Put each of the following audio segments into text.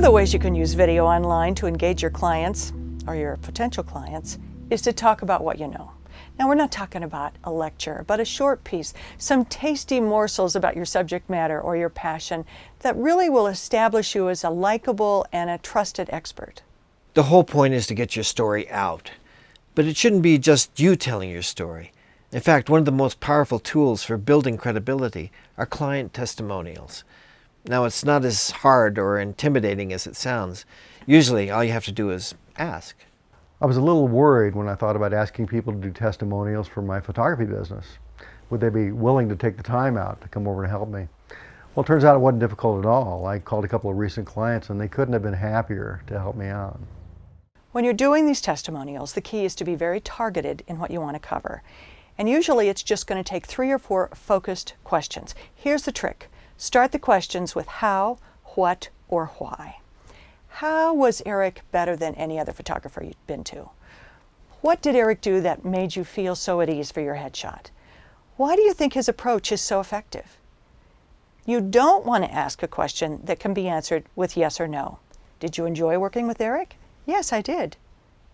of the ways you can use video online to engage your clients, or your potential clients, is to talk about what you know. Now, we're not talking about a lecture, but a short piece, some tasty morsels about your subject matter or your passion that really will establish you as a likable and a trusted expert. The whole point is to get your story out. But it shouldn't be just you telling your story. In fact, one of the most powerful tools for building credibility are client testimonials. Now, it's not as hard or intimidating as it sounds. Usually, all you have to do is ask. I was a little worried when I thought about asking people to do testimonials for my photography business. Would they be willing to take the time out to come over and help me? Well, it turns out it wasn't difficult at all. I called a couple of recent clients and they couldn't have been happier to help me out. When you're doing these testimonials, the key is to be very targeted in what you want to cover. And usually it's just going to take 3 or 4 focused questions. Here's the trick. Start the questions with how, what, or why. How was Eric better than any other photographer you'd been to? What did Eric do that made you feel so at ease for your headshot? Why do you think his approach is so effective? You don't want to ask a question that can be answered with yes or no. Did you enjoy working with Eric? Yes, I did.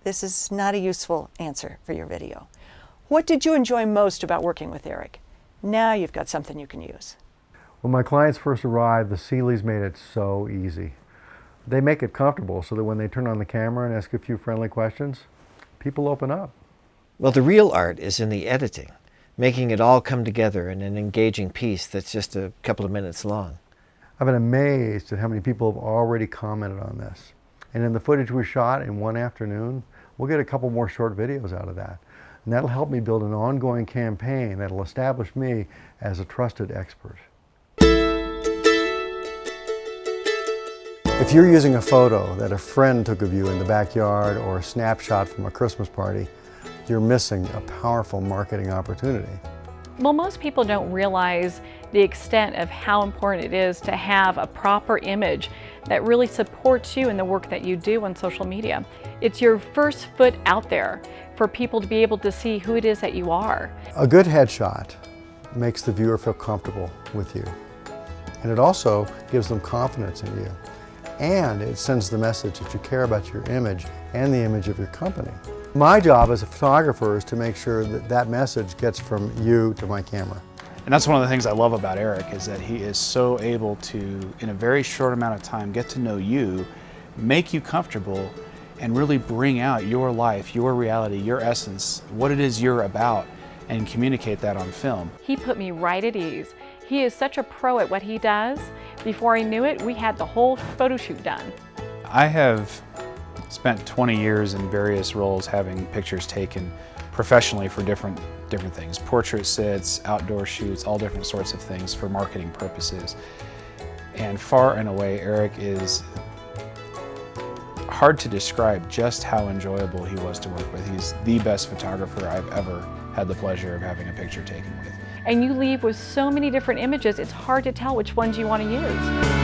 This is not a useful answer for your video. What did you enjoy most about working with Eric? Now you've got something you can use. When my clients first arrived, the Seeleys made it so easy. They make it comfortable so that when they turn on the camera and ask a few friendly questions, people open up. Well, the real art is in the editing, making it all come together in an engaging piece that's just a couple of minutes long. I've been amazed at how many people have already commented on this. And in the footage we shot in one afternoon, we'll get a couple more short videos out of that. And that'll help me build an ongoing campaign that'll establish me as a trusted expert. If you're using a photo that a friend took of you in the backyard or a snapshot from a Christmas party, you're missing a powerful marketing opportunity. Well, most people don't realize the extent of how important it is to have a proper image that really supports you in the work that you do on social media. It's your first foot out there for people to be able to see who it is that you are. A good headshot makes the viewer feel comfortable with you. And it also gives them confidence in you. And it sends the message that you care about your image and the image of your company. My job as a photographer is to make sure that that message gets from you to my camera. And that's one of the things I love about Eric, is that he is so able to, in a very short amount of time, get to know you, make you comfortable, and really bring out your life, your reality, your essence, what it is you're about, and communicate that on film. He put me right at ease. He is such a pro at what he does. Before I knew it, we had the whole photo shoot done. I have spent 20 years in various roles having pictures taken professionally for different things. Portrait sits, outdoor shoots, all different sorts of things for marketing purposes. And far and away, Eric is hard to describe just how enjoyable he was to work with. He's the best photographer I've ever had the pleasure of having a picture taken with. And you leave with so many different images, it's hard to tell which ones you want to use.